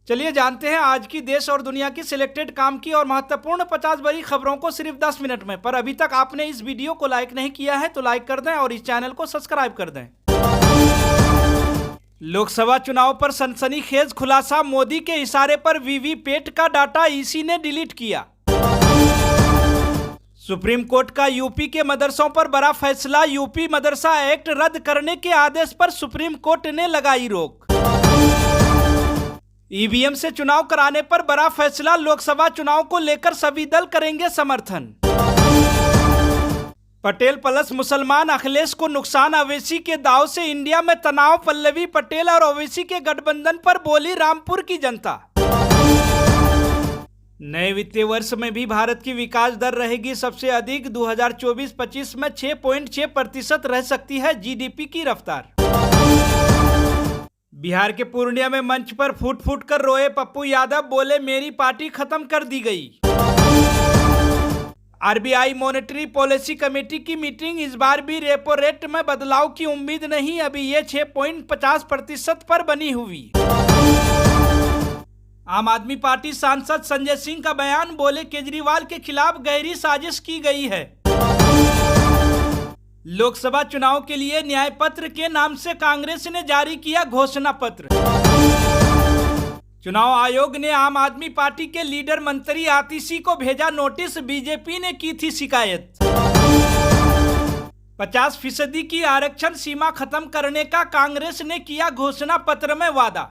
चलिए जानते हैं आज की देश और दुनिया की सिलेक्टेड काम की और महत्वपूर्ण 50 बड़ी खबरों को सिर्फ 10 मिनट में। पर अभी तक आपने इस वीडियो को लाइक नहीं किया है तो लाइक कर दें और इस चैनल को सब्सक्राइब कर दें। लोकसभा चुनाव पर सनसनीखेज खुलासा, मोदी के इशारे पर वीवीपैट का डाटा ईसी ने डिलीट किया। सुप्रीम कोर्ट का यूपी के मदरसों पर बड़ा फैसला, यूपी मदरसा एक्ट रद्द करने के आदेश पर सुप्रीम कोर्ट ने लगाई रोक। ईवीएम से चुनाव कराने पर बड़ा फैसला, लोकसभा चुनाव को लेकर सभी दल करेंगे समर्थन। पटेल प्लस मुसलमान अखिलेश को नुकसान, अवैसी के दाव से इंडिया में तनाव, पल्लवी पटेल और ओवैसी के गठबंधन पर बोली रामपुर की जनता। नए वित्तीय वर्ष में भी भारत की विकास दर रहेगी सबसे अधिक, 2024-25 में 6.6% रह सकती है जीडीपी की रफ्तार। बिहार के पूर्णिया में मंच पर फूट फूट कर रोए पप्पू यादव, बोले मेरी पार्टी खत्म कर दी गई। आरबीआई मॉनेटरी पॉलिसी कमेटी की मीटिंग, इस बार भी रेपो रेट में बदलाव की उम्मीद नहीं, अभी ये 6.50% पर बनी हुई। आम आदमी पार्टी सांसद संजय सिंह का बयान, बोले केजरीवाल के खिलाफ गहरी साजिश की गई है। लोकसभा चुनाव के लिए न्याय पत्र के नाम से कांग्रेस ने जारी किया घोषणा पत्र। चुनाव आयोग ने आम आदमी पार्टी के लीडर मंत्री आतिशी को भेजा नोटिस, बीजेपी ने की थी शिकायत। 50% की आरक्षण सीमा खत्म करने का कांग्रेस ने किया घोषणा पत्र में वादा।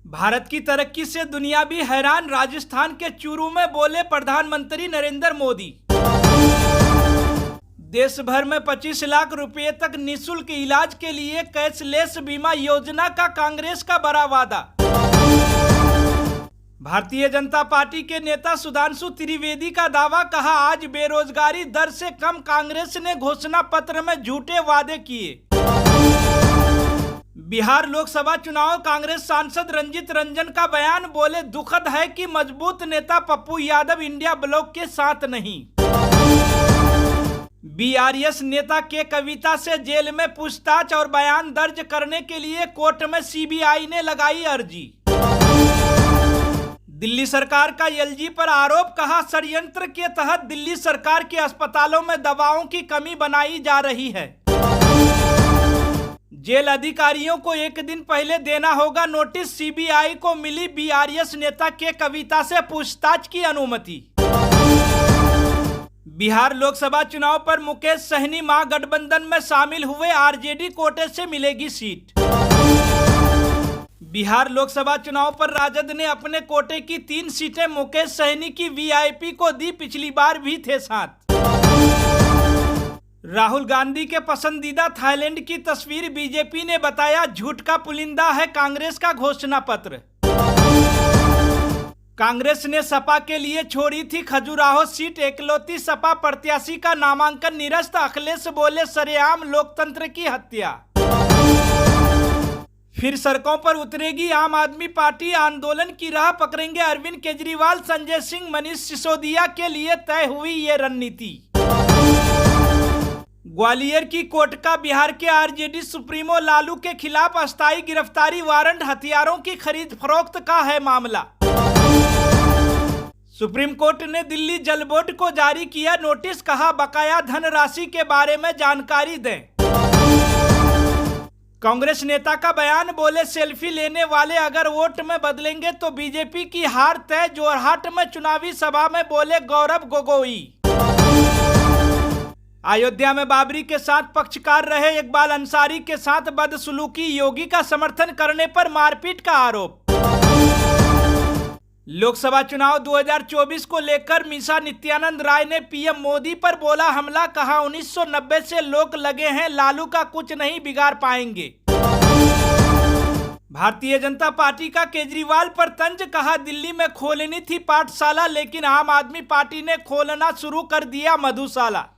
भारत की तरक्की से दुनिया भी हैरान, राजस्थान के चूरू में बोले प्रधानमंत्री नरेंद्र मोदी। देश भर में 25 लाख रुपए तक निःशुल्क इलाज के लिए कैशलेस बीमा योजना का कांग्रेस का बड़ा वादा। भारतीय जनता पार्टी के नेता सुधांशु त्रिवेदी का दावा, कहा आज बेरोजगारी दर से कम, कांग्रेस ने घोषणा पत्र में झूठे वादे किए। बिहार लोकसभा चुनाव, कांग्रेस सांसद रंजित रंजन का बयान, बोले दुखद है कि मजबूत नेता पप्पू यादव इंडिया ब्लॉक के साथ नहीं। बीआरएस नेता के कविता से जेल में पूछताछ और बयान दर्ज करने के लिए कोर्ट में सीबीआई ने लगाई अर्जी। दिल्ली सरकार का एलजी पर आरोप, कहा षड्यंत्र के तहत दिल्ली सरकार के अस्पतालों में दवाओं की कमी बनाई जा रही है। जेल अधिकारियों को एक दिन पहले देना होगा नोटिस, सीबीआई को मिली बीआरएस नेता के कविता से पूछताछ की अनुमति। बिहार लोकसभा चुनाव पर मुकेश सहनी महागठबंधन में शामिल हुए, आरजेडी कोटे से मिलेगी सीट। बिहार लोकसभा चुनाव पर राजद ने अपने कोटे की 3 सीटें मुकेश सहनी की वीआईपी को दी, पिछली बार भी थे साथ। राहुल गांधी के पसंदीदा थाईलैंड की तस्वीर, बीजेपी ने बताया झूठ का पुलिंदा है कांग्रेस का घोषणा पत्र। कांग्रेस ने सपा के लिए छोड़ी थी खजुराहो सीट, एकलौती सपा प्रत्याशी का नामांकन निरस्त, अखिलेश बोले सरेआम लोकतंत्र की हत्या। फिर सड़कों पर उतरेगी आम आदमी पार्टी, आंदोलन की राह पकड़ेंगे अरविंद केजरीवाल, संजय सिंह, मनीष सिसोदिया के लिए तय हुई ये रणनीति। ग्वालियर की कोर्ट का बिहार के आरजेडी सुप्रीमो लालू के खिलाफ अस्थायी गिरफ्तारी वारंट, हथियारों की खरीद फरोख्त का है मामला। सुप्रीम कोर्ट ने दिल्ली जल बोर्ड को जारी किया नोटिस, कहा बकाया धन राशि के बारे में जानकारी दें। कांग्रेस नेता का बयान, बोले सेल्फी लेने वाले अगर वोट में बदलेंगे तो बीजेपी की हार तय, जोरहाट में चुनावी सभा में बोले गौरव गोगोई। अयोध्या में बाबरी के साथ पक्षकार रहे इकबाल अंसारी के साथ बदसलूकी, योगी का समर्थन करने पर मारपीट का आरोप। लोकसभा चुनाव 2024 को लेकर मीसा नित्यानंद राय ने पीएम मोदी पर बोला हमला, कहा 1990 से लोग लगे हैं, लालू का कुछ नहीं बिगाड़ पाएंगे। भारतीय जनता पार्टी का केजरीवाल पर तंज, कहा दिल्ली में खोलनी थी पाठशाला लेकिन आम आदमी पार्टी ने खोलना शुरू कर दिया मधुशाला।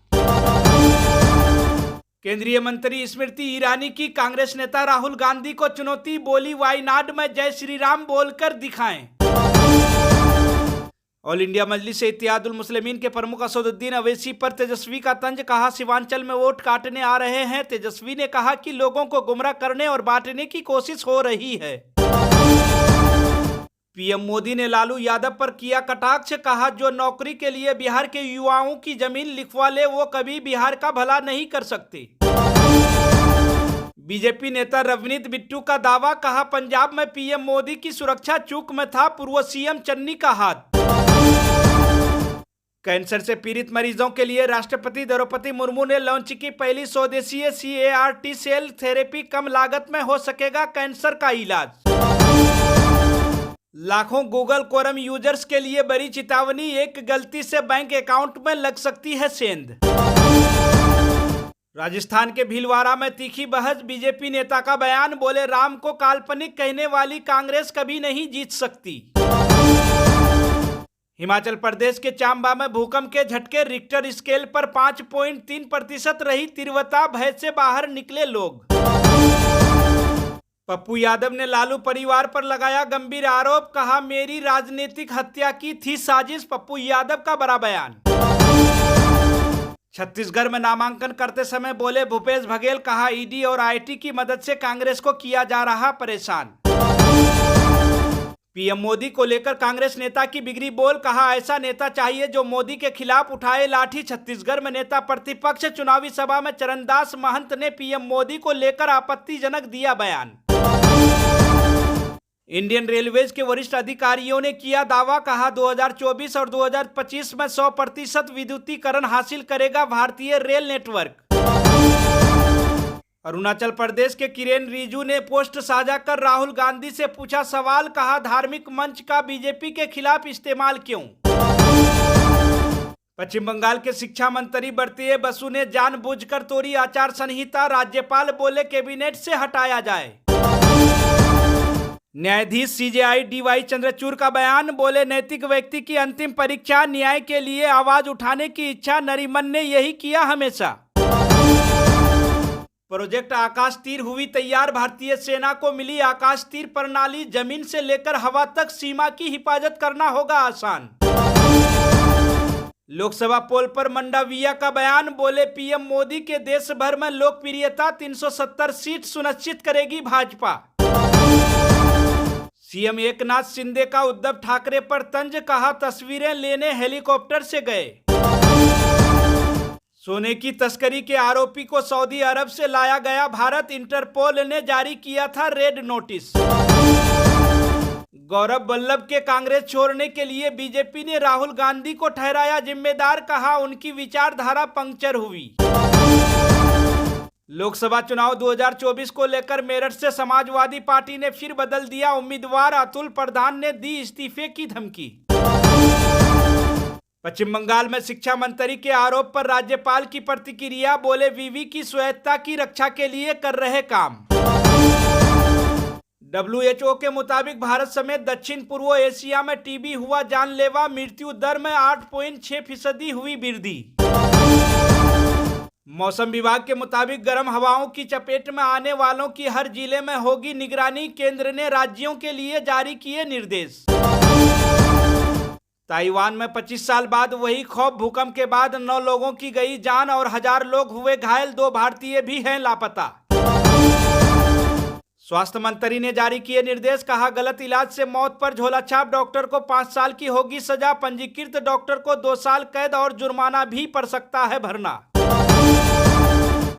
केंद्रीय मंत्री स्मृति ईरानी की कांग्रेस नेता राहुल गांधी को चुनौती, बोली वायनाड में जय श्री राम बोलकर दिखाएं। ऑल इंडिया मजलिस इत्तेहादुल मुस्लिमीन के प्रमुख असदुद्दीन अवैसी पर तेजस्वी का तंज, कहा सीमांचल में वोट काटने आ रहे हैं। तेजस्वी ने कहा कि लोगों को गुमराह करने और बांटने की कोशिश हो रही है। पीएम मोदी ने लालू यादव पर किया कटाक्ष, कहा जो नौकरी के लिए बिहार के युवाओं की जमीन लिखवा ले वो कभी बिहार का भला नहीं कर सकते। बीजेपी नेता रवनीत बिट्टू का दावा, कहा पंजाब में पीएम मोदी की सुरक्षा चूक में था पूर्व सीएम चन्नी का हाथ। कैंसर से पीड़ित मरीजों के लिए राष्ट्रपति द्रौपदी मुर्मू ने लॉन्च की पहली स्वदेशी CAR-T सेल थेरेपी, कम लागत में हो सकेगा कैंसर का इलाज। लाखों गूगल क्रोम यूजर्स के लिए बड़ी चेतावनी, एक गलती से बैंक अकाउंट में लग सकती है सेंध। राजस्थान के भीलवाड़ा में तीखी बहस, बीजेपी नेता का बयान, बोले राम को काल्पनिक कहने वाली कांग्रेस कभी नहीं जीत सकती। हिमाचल प्रदेश के चांबा में भूकंप के झटके, रिक्टर स्केल पर 5.3% रही तीव्रता, भय से बाहर निकले लोग। पप्पू यादव ने लालू परिवार पर लगाया गंभीर आरोप, कहा मेरी राजनीतिक हत्या की थी साजिश। पप्पू यादव का बड़ा बयान। छत्तीसगढ़ में नामांकन करते समय बोले भूपेश बघेल, कहा ईडी और आईटी की मदद से कांग्रेस को किया जा रहा परेशान। पीएम मोदी को लेकर कांग्रेस नेता की बिगड़ी बोल, कहा ऐसा नेता चाहिए जो मोदी के खिलाफ उठाए लाठी। छत्तीसगढ़ में नेता प्रतिपक्ष चुनावी सभा में चरणदास महंत ने पीएम मोदी को लेकर आपत्तिजनक दिया बयान। इंडियन रेलवेज के वरिष्ठ अधिकारियों ने किया दावा, कहा 2024 और 2025 में 100% विद्युतीकरण हासिल करेगा भारतीय रेल नेटवर्क। अरुणाचल प्रदेश के किरेन रिजिजू ने पोस्ट साझा कर राहुल गांधी से पूछा सवाल, कहा धार्मिक मंच का बीजेपी के खिलाफ इस्तेमाल क्यों। पश्चिम बंगाल के शिक्षा मंत्री बर्तिये बसु ने जानबूझकर तोड़ी आचार संहिता, राज्यपाल बोले कैबिनेट से हटाया जाए। न्यायाधीश CJI DY चंद्रचूड़ का बयान, बोले नैतिक व्यक्ति की अंतिम परीक्षा, न्याय के लिए आवाज उठाने की इच्छा, नरीमन ने यही किया हमेशा। प्रोजेक्ट आकाश तीर हुई तैयार, भारतीय सेना को मिली आकाश तीर प्रणाली, जमीन से लेकर हवा तक सीमा की हिफाजत करना होगा आसान। लोकसभा पोल पर मंडाविया का बयान, बोले पीएम मोदी के देश भर में लोकप्रियता 370 सीट सुनिश्चित करेगी भाजपा। सीएम एकनाथ शिंदे का उद्धव ठाकरे पर तंज, कहा तस्वीरें लेने हेलीकॉप्टर से गए। सोने की तस्करी के आरोपी को सऊदी अरब से लाया गया भारत, इंटरपोल ने जारी किया था रेड नोटिस। गौरव वल्लभ के कांग्रेस छोड़ने के लिए बीजेपी ने राहुल गांधी को ठहराया जिम्मेदार, कहा उनकी विचारधारा पंक्चर हुई। लोकसभा चुनाव 2024 को लेकर मेरठ से समाजवादी पार्टी ने फिर बदल दिया उम्मीदवार, अतुल प्रधान ने दी इस्तीफे की धमकी। पश्चिम बंगाल में शिक्षा मंत्री के आरोप पर राज्यपाल की प्रतिक्रिया, बोले विवि की स्वायत्तता की रक्षा के लिए कर रहे काम। WHO के मुताबिक भारत समेत दक्षिण पूर्व एशिया में टीबी हुआ जानलेवा, मृत्यु दर में 8.6% हुई वृद्धि। मौसम विभाग के मुताबिक गर्म हवाओं की चपेट में आने वालों की हर जिले में होगी निगरानी, केंद्र ने राज्यों के लिए जारी किए निर्देश। ताइवान में 25 साल बाद वही खौफ, भूकंप के बाद 9 लोगों की गई जान और 1000 लोग हुए घायल, 2 भारतीय भी हैं लापता। स्वास्थ्य मंत्री ने जारी किए निर्देश, कहा गलत इलाज से मौत पर झोलाछाप डॉक्टर को 5 साल की होगी सजा, पंजीकृत डॉक्टर को 2 साल कैद और जुर्माना भी पड़ सकता है भरना।